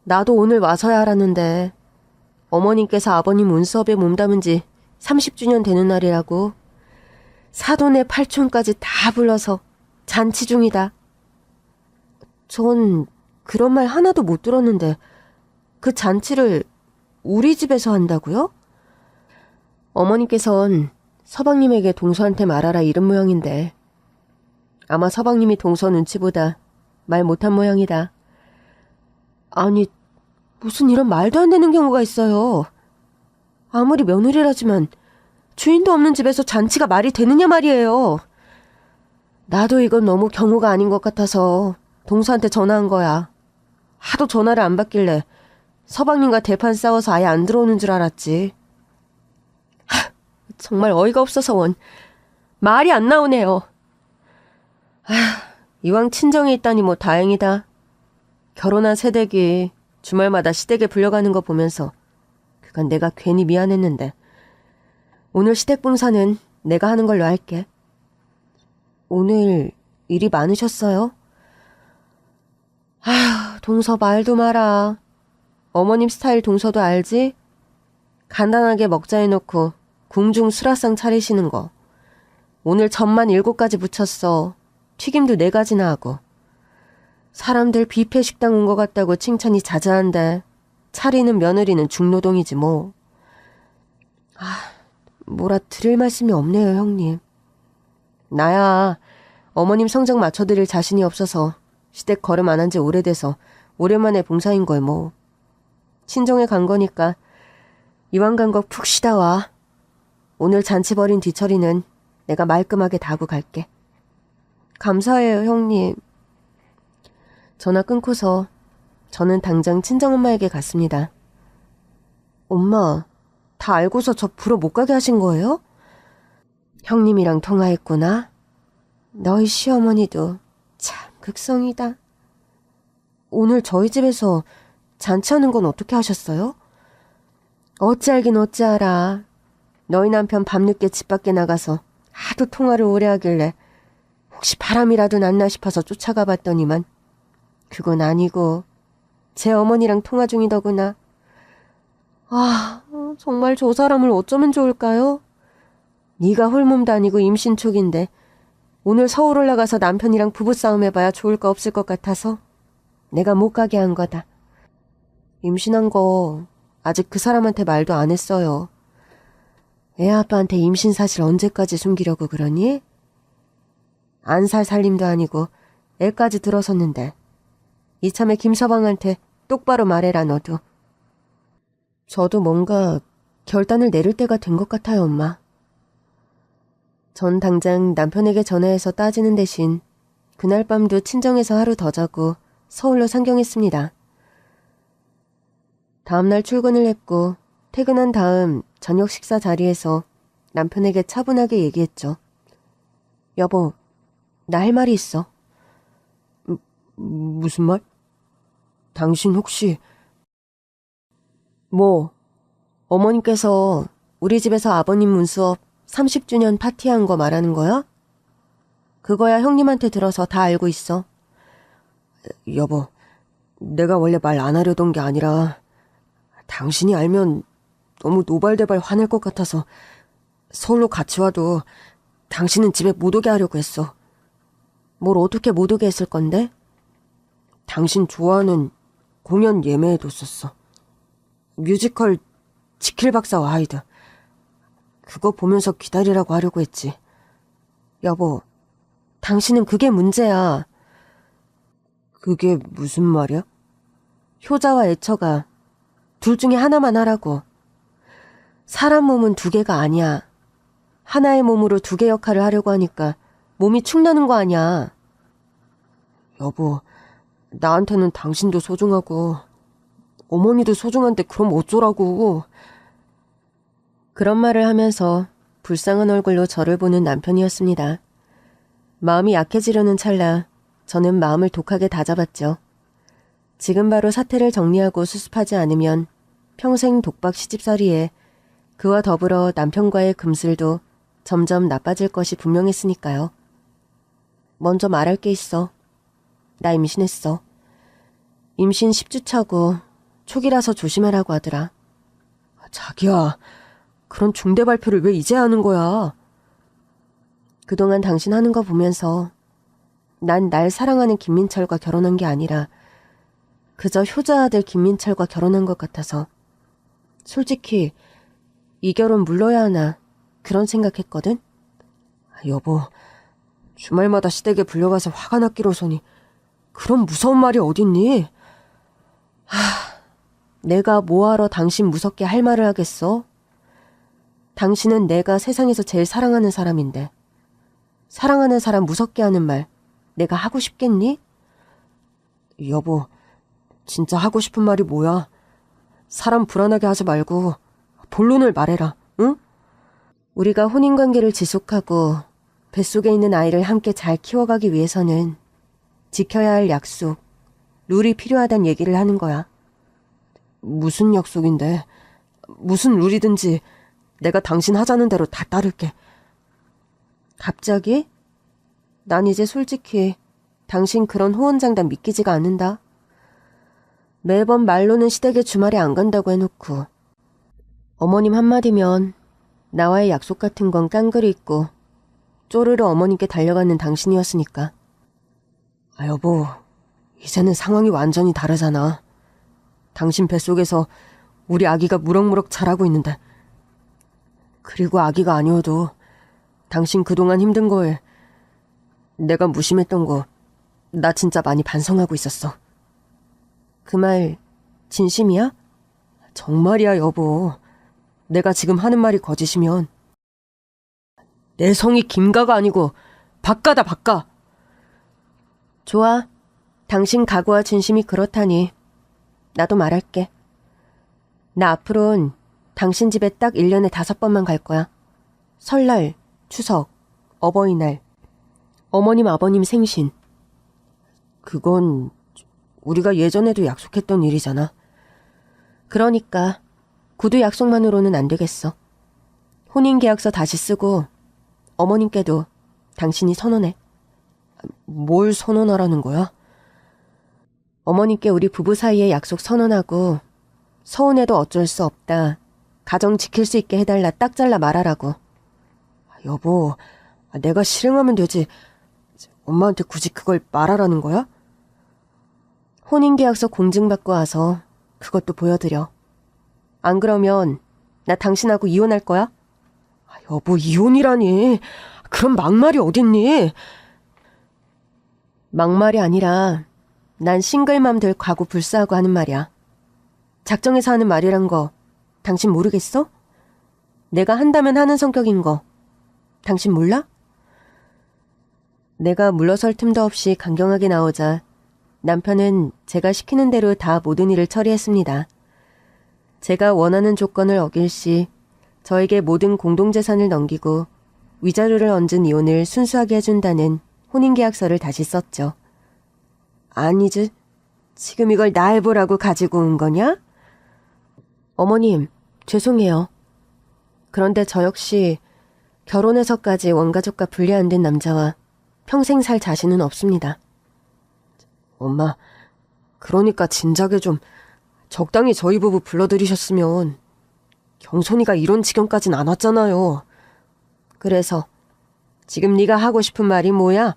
나도 오늘 와서야 알았는데 어머님께서 아버님 운수업에 몸담은 지 30주년 되는 날이라고 사돈의 팔촌까지 다 불러서 잔치 중이다. 전 그런 말 하나도 못 들었는데 그 잔치를 우리 집에서 한다고요? 어머님께선 서방님에게 동서한테 말하라 이런 모양인데 아마 서방님이 동서 눈치보다 말 못한 모양이다. 아니, 무슨 이런 말도 안 되는 경우가 있어요. 아무리 며느리라지만 주인도 없는 집에서 잔치가 말이 되느냐 말이에요. 나도 이건 너무 경우가 아닌 것 같아서 동서한테 전화한 거야. 하도 전화를 안 받길래 서방님과 대판 싸워서 아예 안 들어오는 줄 알았지. 정말 어이가 없어서 원. 말이 안 나오네요. 이왕 친정에 있다니 뭐 다행이다. 결혼한 새댁이 주말마다 시댁에 불려가는 거 보면서 그건 내가 괜히 미안했는데 오늘 시댁 봉사는 내가 하는 걸로 할게. 오늘 일이 많으셨어요? 동서 말도 마라. 어머님 스타일 동서도 알지? 간단하게 먹자 해놓고 궁중 수라상 차리시는 거. 오늘 전만 7가지 붙였어. 튀김도 4가지나 하고. 사람들 뷔페 식당 온 것 같다고 칭찬이 자자한데 차리는 며느리는 중노동이지 뭐. 뭐라 드릴 말씀이 없네요, 형님. 나야 어머님 성적 맞춰드릴 자신이 없어서 시댁 걸음 안 한 지 오래돼서 오랜만에 봉사인 걸 뭐. 친정에 간 거니까 이왕 간 거 푹 쉬다 와. 오늘 잔치 벌인 뒤처리는 내가 말끔하게 다 하고 갈게. 감사해요, 형님. 전화 끊고서 저는 당장 친정엄마에게 갔습니다. 엄마, 다 알고서 저 부러 못 가게 하신 거예요? 형님이랑 통화했구나. 너희 시어머니도 참 극성이다. 오늘 저희 집에서 잔치하는 건 어떻게 하셨어요? 어찌 알긴 어찌 알아. 너희 남편 밤늦게 집 밖에 나가서 하도 통화를 오래 하길래 혹시 바람이라도 났나 싶어서 쫓아가 봤더니만 그건 아니고 제 어머니랑 통화 중이더구나. 정말 저 사람을 어쩌면 좋을까요? 네가 홀몸도 아니고 임신 초기인데 오늘 서울 올라가서 남편이랑 부부싸움 해봐야 좋을 거 없을 것 같아서 내가 못 가게 한 거다. 임신한 거 아직 그 사람한테 말도 안 했어요. 애 아빠한테 임신 사실 언제까지 숨기려고 그러니? 안 살 살림도 아니고 애까지 들어섰는데 이참에 김서방한테 똑바로 말해라 너도. 저도 뭔가 결단을 내릴 때가 된 것 같아요, 엄마. 전 당장 남편에게 전화해서 따지는 대신 그날 밤도 친정에서 하루 더 자고 서울로 상경했습니다. 다음날 출근을 했고 퇴근한 다음 저녁 식사 자리에서 남편에게 차분하게 얘기했죠. 여보, 나 할 말이 있어. 무슨 말? 당신 혹시... 어머님께서 우리 집에서 아버님 문수업 30주년 파티한 거 말하는 거야? 그거야 형님한테 들어서 다 알고 있어. 여보, 내가 원래 말 안 하려던 게 아니라 당신이 알면 너무 노발대발 화낼 것 같아서 서울로 같이 와도 당신은 집에 못 오게 하려고 했어. 뭘 어떻게 못 오게 했을 건데? 당신 좋아하는 공연 예매해뒀었어. 뮤지컬 지킬 박사와 하이드. 그거 보면서 기다리라고 하려고 했지. 여보, 당신은 그게 문제야. 그게 무슨 말이야? 효자와 애처가 둘 중에 하나만 하라고. 사람 몸은 두 개가 아니야. 하나의 몸으로 두 개 역할을 하려고 하니까 몸이 축나는 거 아니야. 여보, 나한테는 당신도 소중하고 어머니도 소중한데 그럼 어쩌라고. 그런 말을 하면서 불쌍한 얼굴로 저를 보는 남편이었습니다. 마음이 약해지려는 찰나 저는 마음을 독하게 다잡았죠. 지금 바로 사태를 정리하고 수습하지 않으면 평생 독박 시집살이에 그와 더불어 남편과의 금슬도 점점 나빠질 것이 분명했으니까요. 먼저 말할 게 있어. 나 임신했어. 임신 10주 차고 초기라서 조심하라고 하더라. 자기야, 그런 중대 발표를 왜 이제 하는 거야? 그동안 당신 하는 거 보면서 난 날 사랑하는 김민철과 결혼한 게 아니라 그저 효자 아들 김민철과 결혼한 것 같아서 솔직히 이 결혼 물러야 하나 그런 생각했거든? 여보, 주말마다 시댁에 불려가서 화가 났기로서니 그런 무서운 말이 어딨니? 내가 뭐하러 당신 무섭게 할 말을 하겠어? 당신은 내가 세상에서 제일 사랑하는 사람인데 사랑하는 사람 무섭게 하는 말 내가 하고 싶겠니? 여보, 진짜 하고 싶은 말이 뭐야? 사람 불안하게 하지 말고 본론을 말해라, 응? 우리가 혼인관계를 지속하고 뱃속에 있는 아이를 함께 잘 키워가기 위해서는 지켜야 할 약속, 룰이 필요하단 얘기를 하는 거야. 무슨 약속인데? 무슨 룰이든지 내가 당신 하자는 대로 다 따를게. 갑자기? 난 이제 솔직히 당신 그런 호언장담 믿기지가 않는다. 매번 말로는 시댁에 주말에 안 간다고 해놓고 어머님 한마디면 나와의 약속 같은 건 깡그리 있고 쪼르르 어머님께 달려가는 당신이었으니까. 여보, 이제는 상황이 완전히 다르잖아. 당신 뱃속에서 우리 아기가 무럭무럭 자라고 있는데. 그리고 아기가 아니어도 당신 그동안 힘든 거에 내가 무심했던 거 나 진짜 많이 반성하고 있었어. 그 말 진심이야? 정말이야, 여보. 내가 지금 하는 말이 거짓이면 내 성이 김가가 아니고 박가다, 박가. 좋아. 당신 각오와 진심이 그렇다니 나도 말할게. 나 앞으론 당신 집에 딱 1년에 5번만 갈 거야. 설날, 추석, 어버이날, 어머님 아버님 생신. 그건 우리가 예전에도 약속했던 일이잖아. 그러니까 구두 약속만으로는 안 되겠어. 혼인계약서 다시 쓰고 어머님께도 당신이 선언해. 뭘 선언하라는 거야? 어머님께 우리 부부 사이의 약속 선언하고 서운해도 어쩔 수 없다. 가정 지킬 수 있게 해달라 딱 잘라 말하라고. 여보, 내가 실행하면 되지. 엄마한테 굳이 그걸 말하라는 거야? 혼인계약서 공증받고 와서 그것도 보여드려. 안 그러면 나 당신하고 이혼할 거야? 여보, 이혼이라니. 그런 막말이 어딨니? 막말이 아니라 난 싱글맘 될 각오 불사하고 하는 말이야. 작정해서 하는 말이란 거 당신 모르겠어? 내가 한다면 하는 성격인 거 당신 몰라? 내가 물러설 틈도 없이 강경하게 나오자 남편은 제가 시키는 대로 다 모든 일을 처리했습니다. 제가 원하는 조건을 어길 시 저에게 모든 공동재산을 넘기고 위자료를 얹은 이혼을 순수하게 해준다는 혼인계약서를 다시 썼죠. 아니지, 지금 이걸 나 해보라고 가지고 온 거냐? 어머님, 죄송해요. 그런데 저 역시 결혼해서까지 원가족과 분리 안 된 남자와 평생 살 자신은 없습니다. 엄마, 그러니까 진작에 좀 적당히 저희 부부 불러들이셨으면. 경선이가 이런 지경까진 안 왔잖아요. 그래서 지금 네가 하고 싶은 말이 뭐야?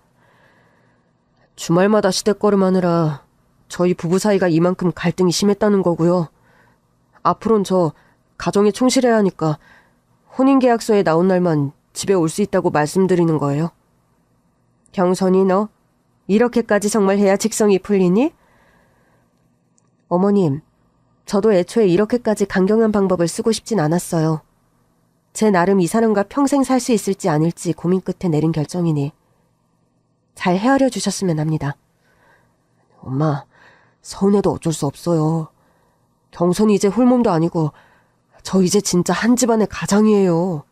주말마다 시댁걸음하느라 저희 부부 사이가 이만큼 갈등이 심했다는 거고요. 앞으론 저 가정에 충실해야 하니까 혼인계약서에 나온 날만 집에 올 수 있다고 말씀드리는 거예요. 경선이 너 이렇게까지 정말 해야 직성이 풀리니? 어머님, 저도 애초에 이렇게까지 강경한 방법을 쓰고 싶진 않았어요. 제 나름 이 사람과 평생 살 수 있을지 아닐지 고민 끝에 내린 결정이니 잘 헤아려 주셨으면 합니다. 엄마, 서운해도 어쩔 수 없어요. 경선이 이제 홀몸도 아니고 저 이제 진짜 한 집안의 가장이에요.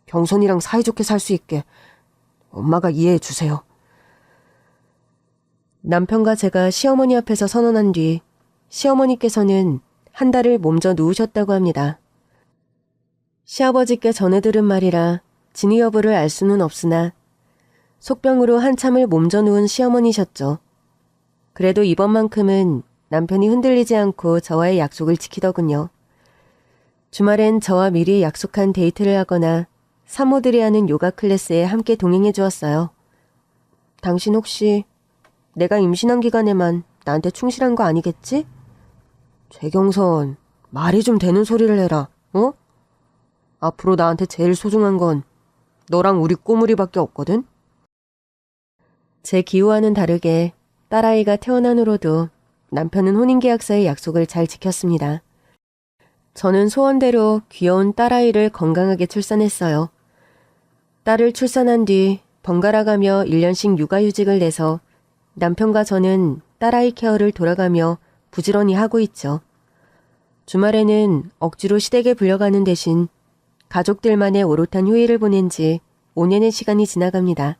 경선이랑 사이좋게 살 수 있게 엄마가 이해해 주세요. 남편과 제가 시어머니 앞에서 선언한 뒤 시어머니께서는 한 달을 몸져 누우셨다고 합니다. 시아버지께 전해 들은 말이라 진위 여부를 알 수는 없으나 속병으로 한참을 몸져 누운 시어머니셨죠. 그래도 이번만큼은 남편이 흔들리지 않고 저와의 약속을 지키더군요. 주말엔 저와 미리 약속한 데이트를 하거나 산모들이 하는 요가 클래스에 함께 동행해 주었어요. 당신 혹시 내가 임신한 기간에만 나한테 충실한 거 아니겠지? 최경선, 말이 좀 되는 소리를 해라, 어? 앞으로 나한테 제일 소중한 건 너랑 우리 꼬물이밖에 없거든? 제 기호와는 다르게 딸아이가 태어난 후로도 남편은 혼인계약서의 약속을 잘 지켰습니다. 저는 소원대로 귀여운 딸아이를 건강하게 출산했어요. 딸을 출산한 뒤 번갈아가며 1년씩 육아휴직을 내서 남편과 저는 딸아이 케어를 돌아가며 부지런히 하고 있죠. 주말에는 억지로 시댁에 불려가는 대신 가족들만의 오롯한 휴일을 보낸 지 5년의 시간이 지나갑니다.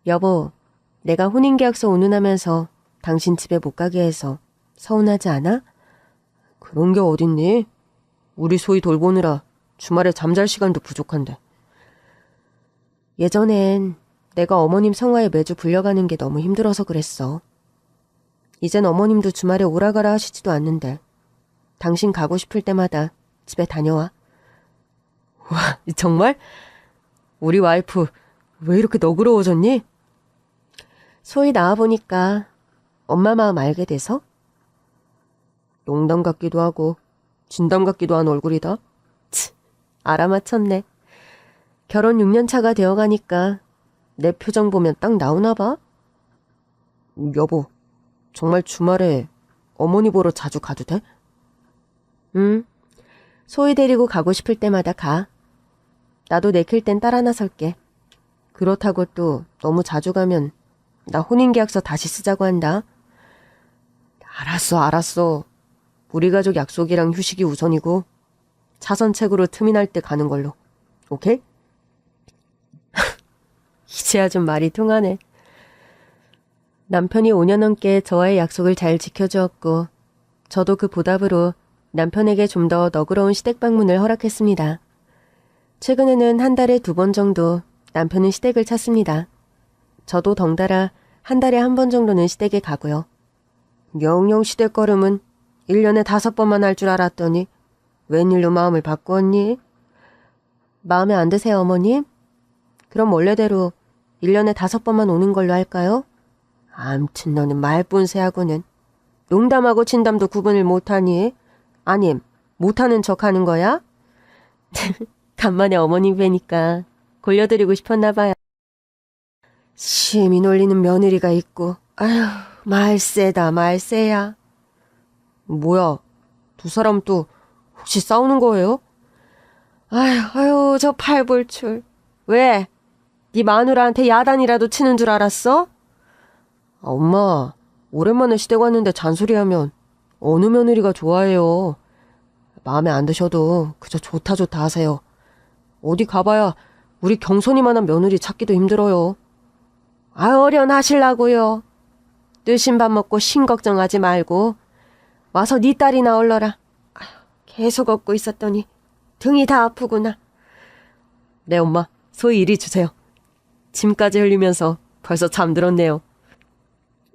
여보, 내가 혼인계약서 운운하면서 당신 집에 못 가게 해서 서운하지 않아? 그런 게 어딨니? 우리 소희 돌보느라 주말에 잠잘 시간도 부족한데. 예전엔 내가 어머님 성화에 매주 불려가는 게 너무 힘들어서 그랬어. 이젠 어머님도 주말에 오라가라 하시지도 않는데 당신 가고 싶을 때마다 집에 다녀와. 와, 정말? 우리 와이프 왜 이렇게 너그러워졌니? 소희 나와보니까 엄마 마음 알게 돼서? 농담 같기도 하고 진담 같기도 한 얼굴이다. 알아맞혔네. 결혼 6년 차가 되어가니까 내 표정 보면 딱 나오나 봐? 여보, 정말 주말에 어머니 보러 자주 가도 돼? 응. 소희 데리고 가고 싶을 때마다 가. 나도 내킬 땐 딸 하나 설게. 그렇다고 또 너무 자주 가면 나 혼인계약서 다시 쓰자고 한다. 알았어. 우리 가족 약속이랑 휴식이 우선이고 차선책으로 틈이 날 때 가는 걸로. 오케이? 이제야 좀 말이 통하네. 남편이 5년 넘게 저와의 약속을 잘 지켜주었고 저도 그 보답으로 남편에게 좀 더 너그러운 시댁 방문을 허락했습니다. 최근에는 한 달에 2번 정도 남편은 시댁을 찾습니다. 저도 덩달아 한 달에 1번 정도는 시댁에 가고요. 영영 시댁 걸음은 1년에 5번만 할 줄 알았더니 웬일로 마음을 바꾸었니? 마음에 안 드세요, 어머님? 그럼 원래대로 1년에 5번만 오는 걸로 할까요? 암튼 너는 말뿐새하고는 농담하고 진담도 구분을 못하니? 아님, 못하는 척하는 거야? 간만에 어머님 뵈니까 골려드리고 싶었나 봐요. 심히 놀리는 며느리가 있고 아휴 말세다 말세야. 뭐야, 두 사람 또 혹시 싸우는 거예요? 아휴 저 팔불출. 왜? 네 마누라한테 야단이라도 치는 줄 알았어? 엄마, 오랜만에 시댁 왔는데 잔소리하면 어느 며느리가 좋아해요. 마음에 안 드셔도 그저 좋다 하세요. 어디 가봐야 우리 경선이만한 며느리 찾기도 힘들어요. 어련하실라고요. 뜨신 밥 먹고 신 걱정하지 말고 와서 네 딸이나 얼러라. 계속 얻고 있었더니 등이 다 아프구나. 네, 엄마. 소희 이리 주세요. 침까지 흘리면서 벌써 잠들었네요.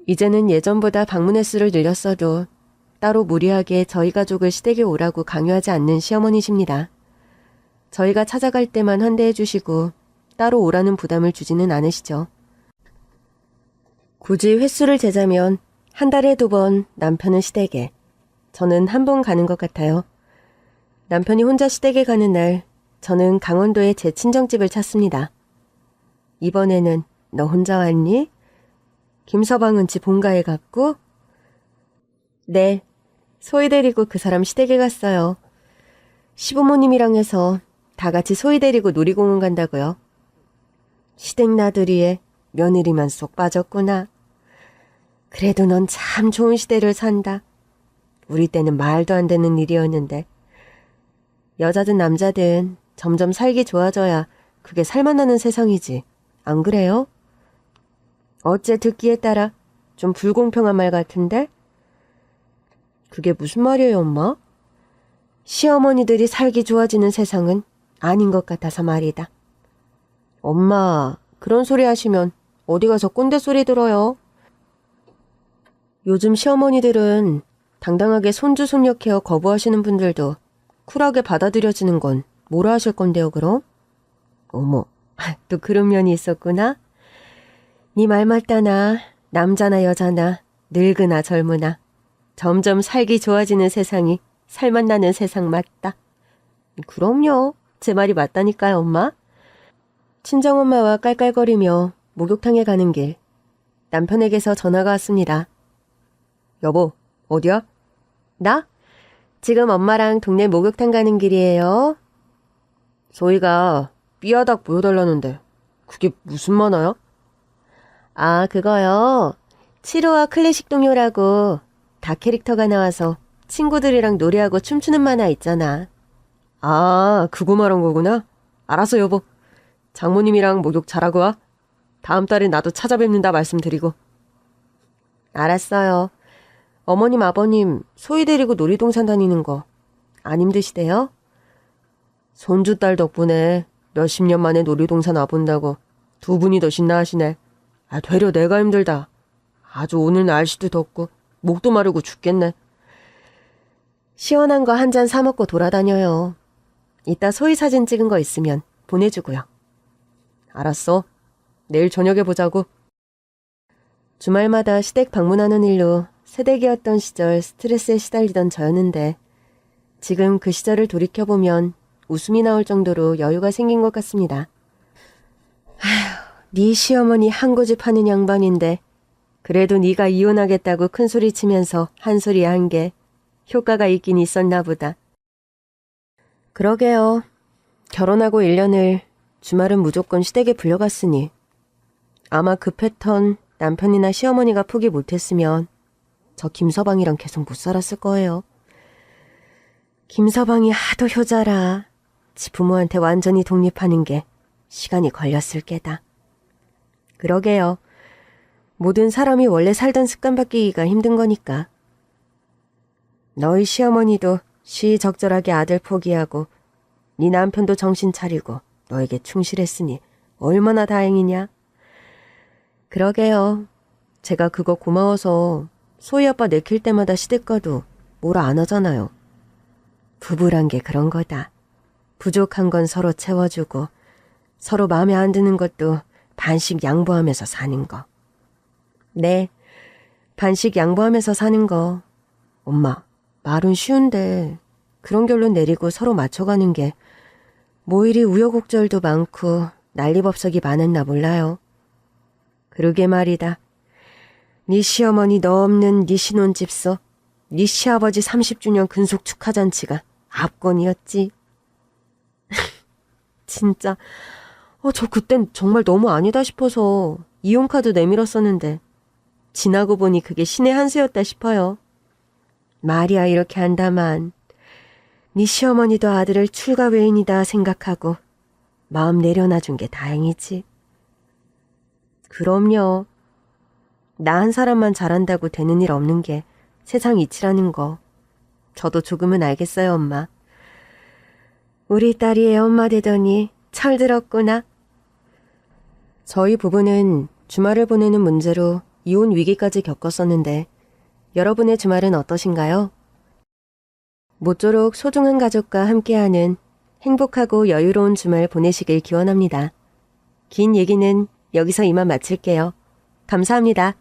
이제는 예전보다 방문 횟수를 늘렸어도 따로 무리하게 저희 가족을 시댁에 오라고 강요하지 않는 시어머니십니다. 저희가 찾아갈 때만 환대해 주시고 따로 오라는 부담을 주지는 않으시죠. 굳이 횟수를 재자면 한 달에 2번 남편은 시댁에, 저는 한 번 가는 것 같아요. 남편이 혼자 시댁에 가는 날 저는 강원도에 제 친정집을 찾습니다. 이번에는 너 혼자 왔니? 김서방은 집 본가에 갔고? 네, 소희 데리고 그 사람 시댁에 갔어요. 시부모님이랑 해서 다 같이 소희 데리고 놀이공원 간다고요. 시댁 나들이에 며느리만 쏙 빠졌구나. 그래도 넌 참 좋은 시대를 산다. 우리 때는 말도 안 되는 일이었는데. 여자든 남자든 점점 살기 좋아져야 그게 살만나는 세상이지. 안 그래요? 어째 듣기에 따라 좀 불공평한 말 같은데? 그게 무슨 말이에요, 엄마? 시어머니들이 살기 좋아지는 세상은 아닌 것 같아서 말이다. 엄마, 그런 소리 하시면 어디 가서 꼰대 소리 들어요? 요즘 시어머니들은 당당하게 손주 손녀 케어 거부하시는 분들도 쿨하게 받아들여지는 건 뭐라 하실 건데요, 그럼? 어머, 또 그런 면이 있었구나. 네 말 맞다나 남자나 여자나 늙으나 젊으나 점점 살기 좋아지는 세상이 살맛나는 세상 맞다. 그럼요. 제 말이 맞다니까요, 엄마. 친정엄마와 깔깔거리며 목욕탕에 가는 길, 남편에게서 전화가 왔습니다. 여보, 어디야? 나? 지금 엄마랑 동네 목욕탕 가는 길이에요. 소희가 삐아닥 보여달라는데 그게 무슨 만화야? 아, 그거요. 7호와 클래식 동요라고 다 캐릭터가 나와서 친구들이랑 노래하고 춤추는 만화 있잖아. 아, 그거 말한 거구나. 알았어, 여보. 장모님이랑 목욕 잘하고 와. 다음 달에 나도 찾아뵙는다 말씀드리고. 알았어요. 어머님, 아버님 소희 데리고 놀이동산 다니는 거 안 힘드시대요? 손주 딸 덕분에 몇십 년 만에 놀이동산 와본다고 2분이 더 신나하시네. 아, 되려 내가 힘들다. 아주 오늘 날씨도 덥고 목도 마르고 죽겠네. 시원한 거 한 잔 사 먹고 돌아다녀요. 이따 소희 사진 찍은 거 있으면 보내주고요. 알았어. 내일 저녁에 보자고. 주말마다 시댁 방문하는 일로 새댁이었던 시절 스트레스에 시달리던 저였는데 지금 그 시절을 돌이켜보면 웃음이 나올 정도로 여유가 생긴 것 같습니다. 네 시어머니 한 고집 하는 양반인데 그래도 네가 이혼하겠다고 큰소리치면서 한 소리 한 게 효과가 있긴 있었나 보다. 그러게요. 결혼하고 1년을 주말은 무조건 시댁에 불려갔으니 아마 그 패턴 남편이나 시어머니가 포기 못했으면 저 김서방이랑 계속 못 살았을 거예요. 김서방이 하도 효자라 지 부모한테 완전히 독립하는 게 시간이 걸렸을 게다. 그러게요. 모든 사람이 원래 살던 습관 바뀌기가 힘든 거니까. 너희 시어머니도 시적절하게 아들 포기하고 네 남편도 정신 차리고 너에게 충실했으니 얼마나 다행이냐. 그러게요. 제가 그거 고마워서 소희 아빠 내킬 때마다 시댁 가도 뭐라 안 하잖아요. 부부란 게 그런 거다. 부족한 건 서로 채워주고 서로 마음에 안 드는 것도 반씩 양보하면서 사는 거. 네, 반씩 양보하면서 사는 거. 엄마, 말은 쉬운데 그런 결론 내리고 서로 맞춰가는 게 뭐 이리 우여곡절도 많고 난리법석이 많았나 몰라요. 그러게 말이다. 네 시어머니 너 없는 네 신혼집서 네 시아버지 30주년 근속 축하잔치가 압권이었지. 진짜 저 그땐 정말 너무 아니다 싶어서 이혼카드 내밀었었는데 지나고 보니 그게 신의 한 수였다 싶어요. 말이야 이렇게 한다만 네 시어머니도 아들을 출가 외인이다 생각하고 마음 내려놔준 게 다행이지. 그럼요. 나 한 사람만 잘한다고 되는 일 없는 게 세상 이치라는 거 저도 조금은 알겠어요, 엄마. 우리 딸이 애엄마 되더니 철들었구나. 저희 부부는 주말을 보내는 문제로 이혼 위기까지 겪었었는데 여러분의 주말은 어떠신가요? 모쪼록 소중한 가족과 함께하는 행복하고 여유로운 주말 보내시길 기원합니다. 긴 얘기는 여기서 이만 마칠게요. 감사합니다.